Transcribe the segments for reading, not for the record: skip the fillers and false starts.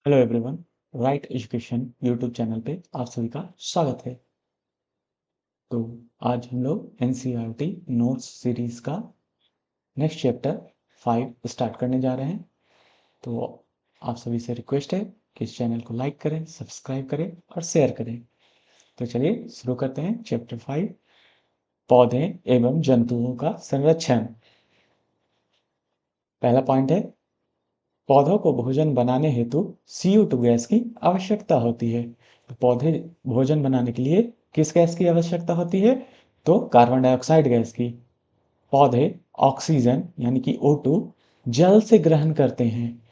Hello everyone. Right education YouTube channel पे आप सभी का स्वागत है। तो आज हम लोग एनसीईआरटी नोट्स सीरीज का नेक्स्ट चैप्टर 5 स्टार्ट करने जा रहे हैं। तो आप सभी से रिक्वेस्ट है कि इस चैनल को लाइक करें, सब्सक्राइब करें और शेयर करें। तो चलिए शुरू करते हैं चैप्टर 5, पौधे एवं जंतुओं का संरक्षण। पहला पॉइंट है, पौधों को भोजन बनाने हेतु CO2 गैस की आवश्यकता होती है। तो पौधे भोजन बनाने के लिए किस गैस की आवश्यकता होती है? तो कार्बन डाइऑक्साइड गैस की। पौधे ऑक्सीजन यानी कि O2 जल से ग्रहण करते हैं।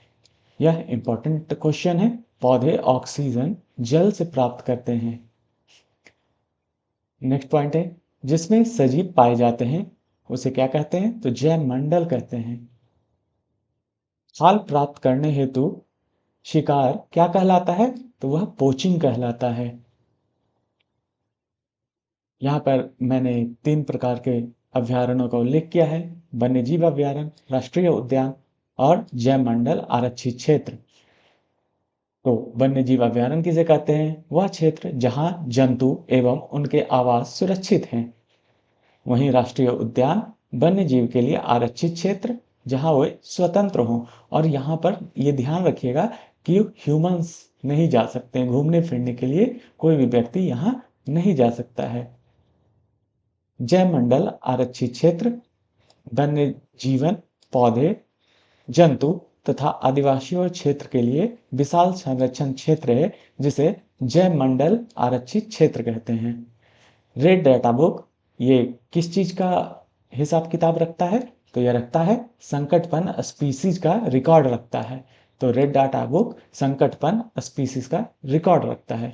यह इंपॉर्टेंट क्वेश्चन है। पौधे ऑक्सीजन जल से प्राप्त करते हैं। नेक्स्ट पॉइंट है, जिसमें सजीव पाए जाते हैं उसे क्या कहते हैं? तो जैव मंडल कहते हैं। खाल प्राप्त करने हेतु शिकार क्या कहलाता है? तो वह पोचिंग कहलाता है। यहाँ पर मैंने 3 प्रकार के अभ्यारण्यों का उल्लेख किया है: वन्यजीव अभ्यारण्य, राष्ट्रीय उद्यान और जैव मंडल आरक्षित क्षेत्र। तो वन्यजीव अभ्यारण्य किसे कहते हैं? वह क्षेत्र जहाँ जंतु एवं उनके आवास सुरक्षित हैं। वहीं राष्ट्रीय उद्यान वन्य जीव के लिए आरक्षित क्षेत्र जहां वे स्वतंत्र हों। और यहाँ पर ये ध्यान रखिएगा कि ह्यूमंस नहीं जा सकते हैं घूमने फिरने के लिए, कोई भी व्यक्ति यहाँ नहीं जा सकता है। जैव मंडल आरक्षित क्षेत्र वन्य जीवन, पौधे, जंतु तथा आदिवासियों क्षेत्र के लिए विशाल संरक्षण क्षेत्र है, जिसे जैव मंडल आरक्षित क्षेत्र कहते हैं। रेड डाटा बुक ये किस चीज का हिसाब किताब रखता है? तो यह रखता है संकटपन स्पीसीज का रिकॉर्ड रखता है। तो रेड डाटा बुक संकटपन स्पीसीज का रिकॉर्ड रखता है।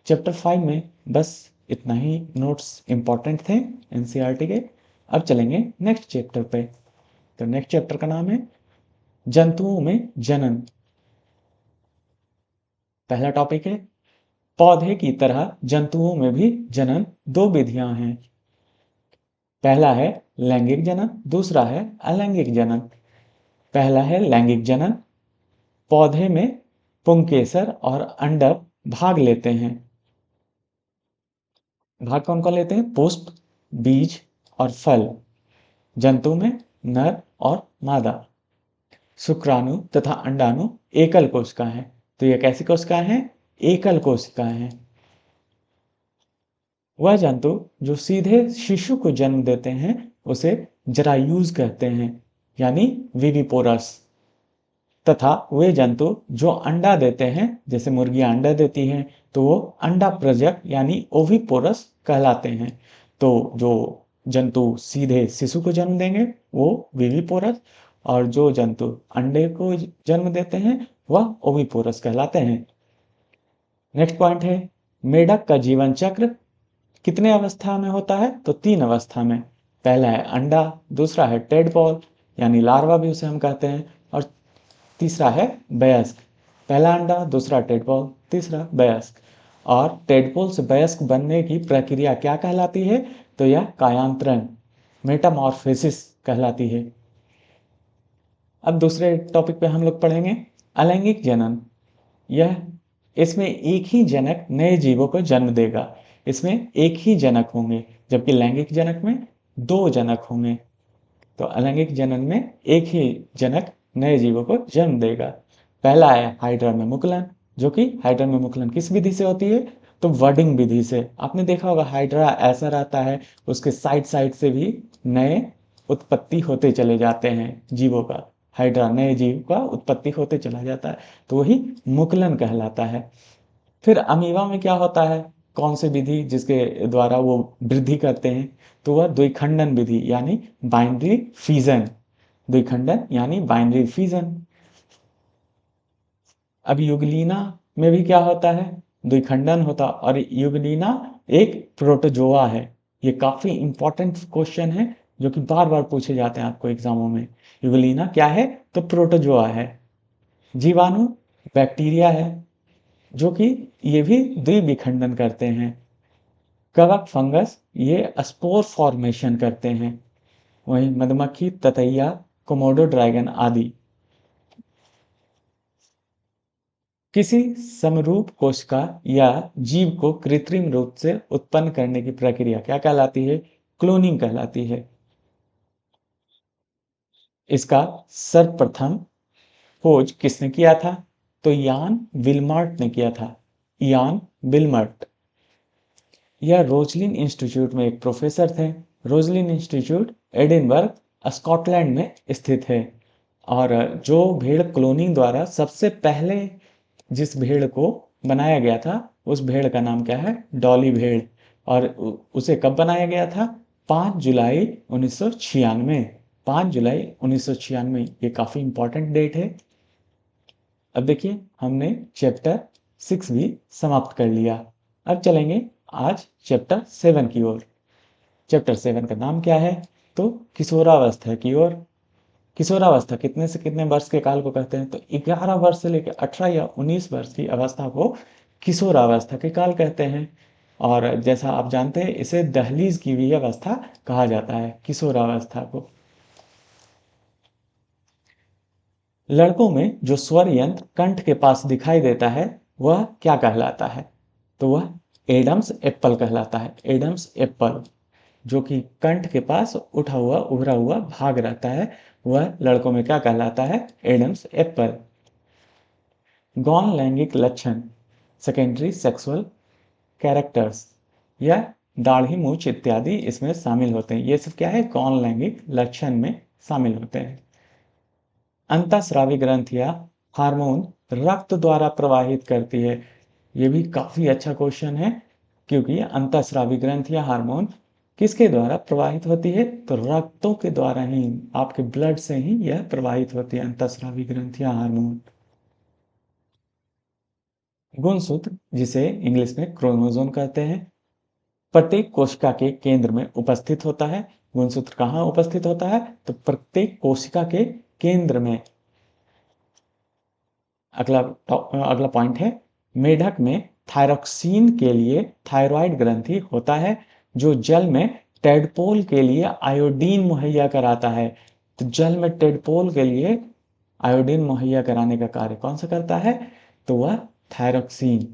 चैप्टर 5 में बस इतना ही नोट्स इंपॉर्टेंट थे एनसीईआरटी के। अब चलेंगे नेक्स्ट चैप्टर पे। तो नेक्स्ट चैप्टर का नाम है जंतुओं में जनन। पहला टॉपिक है, पौधे की तरह जंतुओं में भी जनन 2 विधियां हैं। पहला है लैंगिक जनन, दूसरा है अलैंगिक जनन। पहला है लैंगिक जनन। पौधे में पुंकेसर और अंडक भाग लेते हैं। भाग कौन कौन लेते हैं? पुष्प, बीज और फल। जंतु में नर और मादा। शुक्राणु तथा अंडाणु एकल कोशिकाएं हैं। तो ये कैसी कोशिकाएं हैं? एकल कोशिकाएं हैं। वह जंतु जो सीधे शिशु को जन्म देते हैं उसे जरायुज कहते हैं, यानी विविपोरस। तथा वे जंतु जो अंडा देते हैं, जैसे मुर्गियां अंडा देती हैं, तो वो अंडा प्रजक यानी ओविपोरस कहलाते हैं। तो जो जंतु सीधे शिशु को जन्म देंगे वो विविपोरस, और जो जंतु अंडे को जन्म देते हैं वह ओविपोरस कहलाते हैं। नेक्स्ट पॉइंट है, मेढक का जीवन चक्र कितने अवस्था में होता है? तो 3 अवस्था में। पहला है अंडा, दूसरा है टेडपॉल यानी लार्वा भी उसे हम कहते हैं, और तीसरा है वयस्क। पहला अंडा, दूसरा टेडपॉल, तीसरा वयस्क। और टेडपोल से वयस्क बनने की प्रक्रिया क्या कहलाती है? तो यह कायांतरण, मेटामॉर्फोसिस कहलाती है। अब दूसरे टॉपिक पे हम लोग पढ़ेंगे अलैंगिक जनन। यह इसमें एक ही जनक नए जीवों को जन्म देगा। इसमें एक ही जनक होंगे, जबकि लैंगिक जनक में 2 जनक होंगे। तो अलैंगिक जनन में एक ही जनक नए जीवों को जन्म देगा। पहला है हाइड्रा में मुकुलन, जो कि हाइड्रा में मुकुलन किस विधि से होती है? तो वर्डिंग विधि से। आपने देखा होगा हाइड्रा ऐसा रहता है, उसके साइड साइड से भी नए उत्पत्ति होते चले जाते हैं जीवों का। हाइड्रा नए जीव का उत्पत्ति होते चला जाता है, तो वही मुकुलन कहलाता है। फिर अमीबा में क्या होता है? कौन सी विधि जिसके द्वारा वो वृद्धि करते हैं? तो वह द्विखंडन विधि यानी बाइनरी फीजन। द्विखंडन यानी बाइनरी फीजन। अब युगलीना में भी क्या होता है? द्विखंडन होता, और युगलीना एक प्रोटोजोआ है। ये काफी इंपॉर्टेंट क्वेश्चन है जो कि बार बार पूछे जाते हैं आपको एग्जामों में। युगलीना क्या है? तो प्रोटोजोआ है। जीवाणु बैक्टीरिया है, जो कि ये भी द्विविखंडन करते हैं। कवक फंगस ये स्पोर फॉर्मेशन करते हैं। वहीं मधुमक्खी, ततैया, कोमोडो ड्रैगन आदि। किसी समरूप कोशिका या जीव को कृत्रिम रूप से उत्पन्न करने की प्रक्रिया क्या कहलाती है? क्लोनिंग कहलाती है। इसका सर्वप्रथम खोज किसने किया था? तो यान विल्मर्ट ने किया था। यान विल्मर्ट। यह रोजलिन इंस्टीट्यूट में एक प्रोफेसर थे। रोजलिन इंस्टीट्यूट एडिनबर्ग स्कॉटलैंड में स्थित है। और जो भेड़ क्लोनिंग द्वारा सबसे पहले जिस भेड़ को बनाया गया था, उस भेड़ का नाम क्या है? डॉली भेड़। और उसे कब बनाया गया था? 5 जुलाई 1996। 5 जुलाई 1996, ये काफी इंपॉर्टेंट डेट है। अब देखिए, हमने चैप्टर 6 भी समाप्त कर लिया। अब चलेंगे आज चैप्टर 7 की ओर। चैप्टर 7 का नाम क्या है? तो किशोरावस्था की ओर। किशोरावस्था कितने से कितने वर्ष के काल को कहते हैं? तो 11 वर्ष से लेकर 18 या 19 वर्ष की अवस्था को किशोरावस्था के काल कहते हैं। और जैसा आप जानते हैं, इसे दहलीज की भी अवस्था कहा जाता है, किशोरावस्था को। लड़कों में जो स्वर यंत्र कंठ के पास दिखाई देता है, वह क्या कहलाता है? तो वह एडम्स एप्पल कहलाता है। एडम्स एप्पल, जो कि कंठ के पास उठा हुआ उभरा हुआ भाग रहता है, वह लड़कों में क्या कहलाता है? Adam's apple. गौण लैंगिक लक्षण, सेकेंडरी सेक्सुअल कैरेक्टर्स, या दाढ़ी मूछ इत्यादि इसमें शामिल होते हैं। ये सब क्या है? गौण लैंगिक लक्षण में शामिल होते हैं। अंतःस्रावी ग्रंथियां हार्मोन रक्त द्वारा प्रवाहित करती है। ये भी काफी अच्छा क्वेश्चन है, क्योंकि अंतःस्रावी ग्रंथियां हार्मोन किसके द्वारा प्रवाहित होती है? तो रक्तों के द्वारा ही, आपके ब्लड से ही यह प्रवाहित होती है, अंतःस्रावी ग्रंथियां हार्मोन। गुणसूत्र, जिसे इंग्लिश में क्रोमोसोम कहते हैं, प्रत्येक कोशिका के केंद्र में उपस्थित होता है। गुणसूत्र कहाँ उपस्थित होता है? तो प्रत्येक कोशिका के केंद्र में। अगला अगला पॉइंट है, मेढक में थायरॉक्सिन के लिए थायराइड ग्रंथि होता है, जो जल में टेडपोल के लिए आयोडीन मुहैया कराता है। तो जल में टेडपोल के लिए आयोडीन मुहैया कराने का कार्य कौन सा करता है? तो वह थायरॉक्सिन।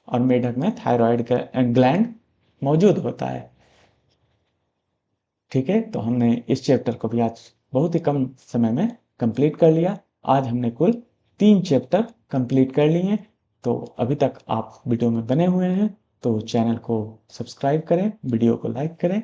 और मेढक में थायराइड ग्लैंड मौजूद होता है। ठीक है, तो हमने इस चैप्टर को भी आज बहुत ही कम समय में कंप्लीट कर लिया। आज हमने कुल 3 चैप्टर कंप्लीट कर लिए हैं। तो अभी तक आप वीडियो में बने हुए हैं, तो चैनल को सब्सक्राइब करें, वीडियो को लाइक करें।